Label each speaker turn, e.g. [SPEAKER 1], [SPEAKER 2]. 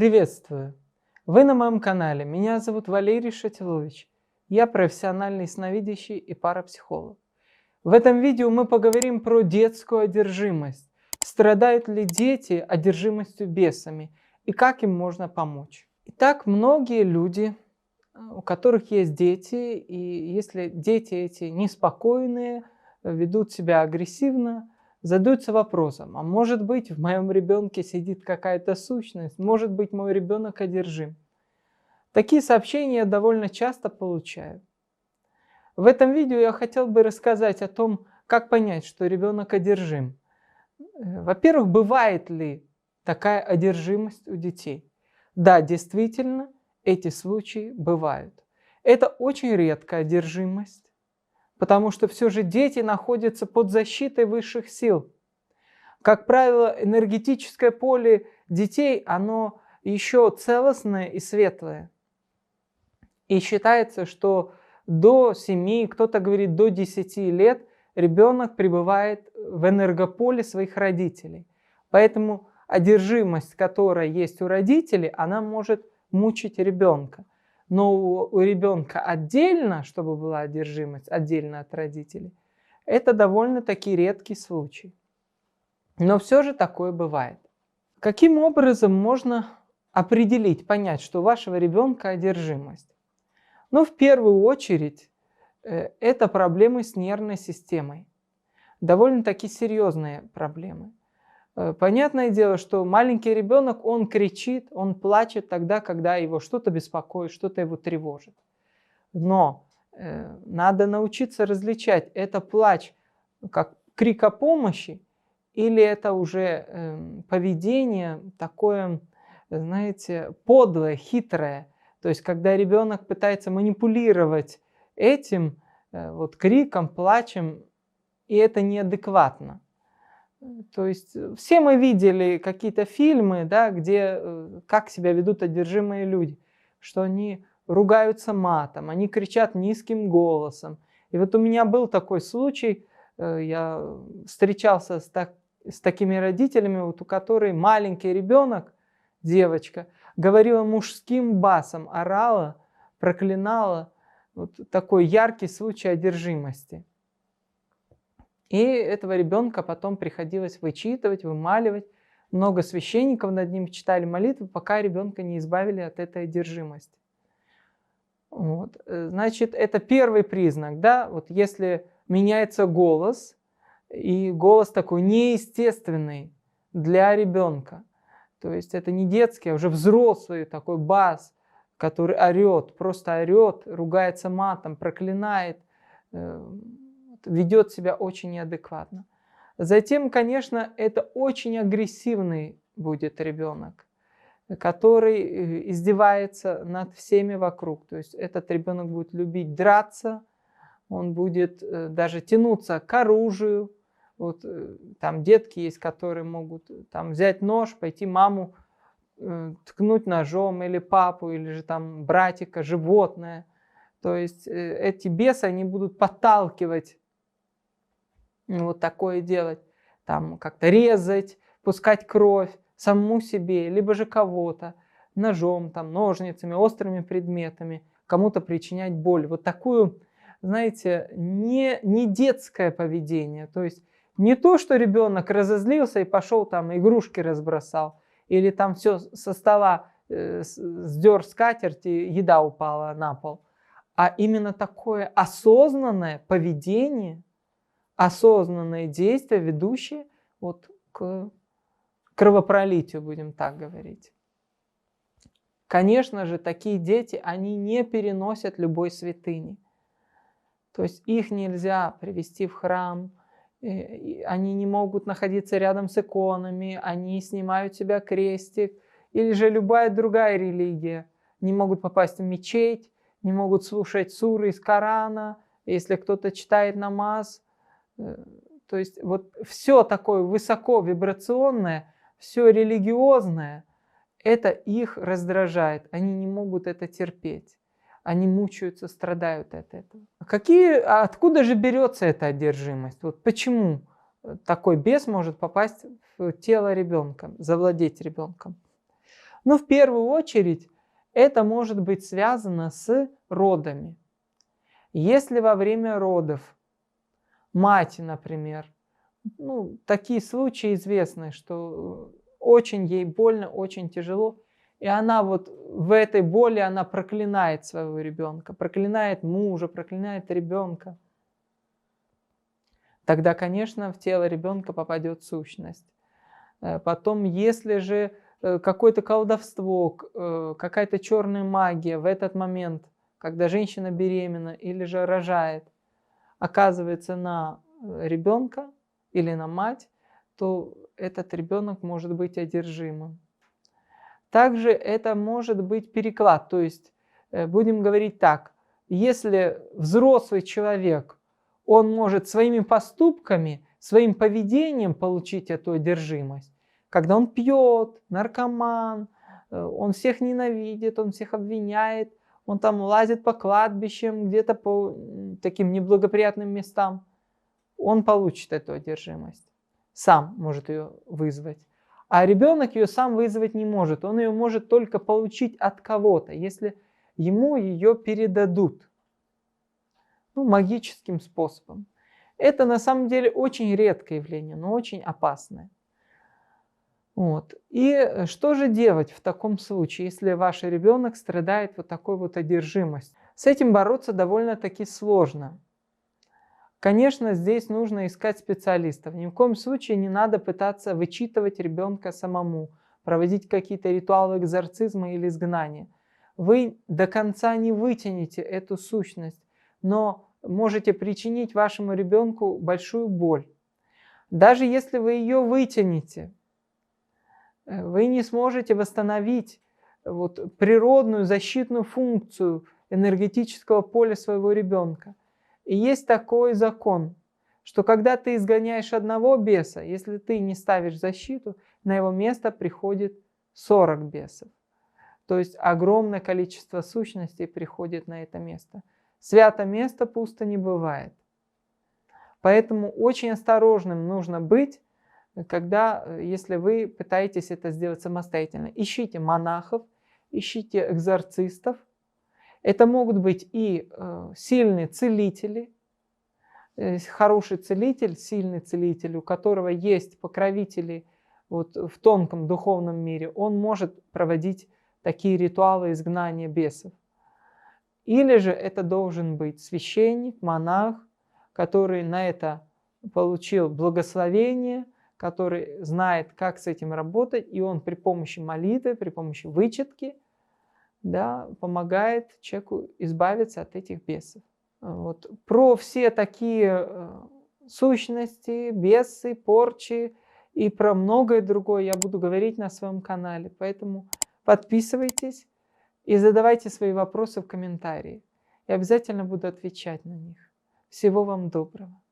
[SPEAKER 1] Приветствую! Вы на моем канале. Меня зовут Валерий Шатилович. Я профессиональный ясновидящий и парапсихолог. В этом видео мы поговорим про детскую одержимость. Страдают ли дети одержимостью бесами и как им можно помочь? Итак, многие люди, у которых есть дети, и если дети эти неспокойные, ведут себя агрессивно, задаются вопросом, а может быть в моем ребенке сидит какая-то сущность, может быть мой ребенок одержим. Такие сообщения я довольно часто получаю. В этом видео я хотел бы рассказать о том, как понять, что ребенок одержим. Во-первых, бывает ли такая одержимость у детей? Да, действительно, эти случаи бывают. Это очень редкая одержимость, потому что все же дети находятся под защитой высших сил. Как правило, энергетическое поле детей, оно еще целостное и светлое. И считается, что до 7, кто-то говорит до 10 лет ребенок пребывает в энергополе своих родителей. Поэтому одержимость, которая есть у родителей, она может мучить ребенка. Но у ребенка отдельно, чтобы была одержимость, отдельно от родителей, это довольно-таки редкий случай. Но все же такое бывает. Каким образом можно определить, понять, что у вашего ребенка одержимость? Ну, в первую очередь, это проблемы с нервной системой. Довольно-таки серьезные проблемы. Понятное дело, что маленький ребенок, он кричит, он плачет тогда, когда его что-то беспокоит, что-то его тревожит. Но надо научиться различать, это плач как крик о помощи, или это уже поведение такое, знаете, подлое, хитрое. То есть, когда ребенок пытается манипулировать этим вот криком, плачем, и это неадекватно. То есть все мы видели какие-то фильмы, да, где как себя ведут одержимые люди, что они ругаются матом, они кричат низким голосом. И вот у меня был такой случай, я встречался с такими родителями, вот у которых маленький ребенок, девочка, говорила мужским басом, орала, проклинала. Вот такой яркий случай одержимости. И этого ребенка потом приходилось вычитывать, вымаливать. Много священников над ним читали молитвы, пока ребенка не избавили от этой одержимости. Вот. Значит, это первый признак, да, вот если меняется голос, и голос такой неестественный для ребенка. То есть это не детский, а уже взрослый такой бас, который орет, просто орет, ругается матом, проклинает, ведет себя очень неадекватно. Затем, конечно, это очень агрессивный будет ребенок, который издевается над всеми вокруг. То есть этот ребенок будет любить драться, он будет даже тянуться к оружию. Вот там детки есть, которые могут там взять нож, пойти маму ткнуть ножом, или папу, или же там братика, животное. То есть эти бесы, они будут подталкивать вот такое делать, там как-то резать, пускать кровь самому себе, либо же кого-то ножом, там, ножницами, острыми предметами, кому-то причинять боль. Вот такую, знаете, не детское поведение. То есть не то, что ребенок разозлился и пошел там игрушки разбросал, или там все со стола сдер скатерть и еда упала на пол, а именно такое осознанное поведение, осознанные действия, ведущие вот к кровопролитию, будем так говорить. Конечно же, такие дети, они не переносят любой святыни. То есть их нельзя привести в храм, они не могут находиться рядом с иконами, они снимают с себя крестик, или же любая другая религия. Не могут попасть в мечеть, не могут слушать суры из Корана, если кто-то читает намаз. То есть вот все такое высоко вибрационное, все религиозное, это их раздражает, они не могут это терпеть. Они мучаются, страдают от этого. Откуда же берется эта одержимость? Вот почему такой бес может попасть в тело ребенка, завладеть ребенком? Но в первую очередь это может быть связано с родами. Если во время родов мать, например, такие случаи известны, что очень ей больно, очень тяжело, и она вот в этой боли она проклинает своего ребенка, проклинает мужа, проклинает ребенка. Тогда, конечно, в тело ребенка попадет сущность. Потом, если же какое-то колдовство, какая-то черная магия в этот момент, когда женщина беременна или же рожает, оказывается на ребенка или на мать, то этот ребенок может быть одержимым. Также это может быть переклад, то есть будем говорить так, если взрослый человек, он может своими поступками, своим поведением получить эту одержимость, когда он пьет, наркоман, он всех ненавидит, он всех обвиняет, он там лазит по кладбищам, где-то по таким неблагоприятным местам, он получит эту одержимость, сам может ее вызвать. А ребенок ее сам вызвать не может, он ее может только получить от кого-то, если ему ее передадут магическим способом. Это на самом деле очень редкое явление, но очень опасное. И что же делать в таком случае, если ваш ребенок страдает вот такой вот одержимостью? С этим бороться довольно-таки сложно. Конечно, здесь нужно искать специалистов. Ни в коем случае не надо пытаться вычитывать ребенка самому, проводить какие-то ритуалы экзорцизма или изгнания. Вы до конца не вытянете эту сущность, но можете причинить вашему ребенку большую боль. Даже если вы ее вытянете, вы не сможете восстановить природную защитную функцию энергетического поля своего ребенка. И есть такой закон, что когда ты изгоняешь одного беса, если ты не ставишь защиту, на его место приходит 40 бесов. То есть огромное количество сущностей приходит на это место. Свято место пусто не бывает. Поэтому очень осторожным нужно быть, если вы пытаетесь это сделать самостоятельно. Ищите монахов, ищите экзорцистов. Это могут быть и сильные целители, хороший целитель, сильный целитель, у которого есть покровители в тонком духовном мире, он может проводить такие ритуалы изгнания бесов. Или же это должен быть священник, монах, который на это получил благословение, который знает, как с этим работать, и он при помощи молитвы, при помощи вычетки, помогает человеку избавиться от этих бесов. Про все такие сущности, бесы, порчи и про многое другое я буду говорить на своем канале. Поэтому подписывайтесь и задавайте свои вопросы в комментарии. Я обязательно буду отвечать на них. Всего вам доброго.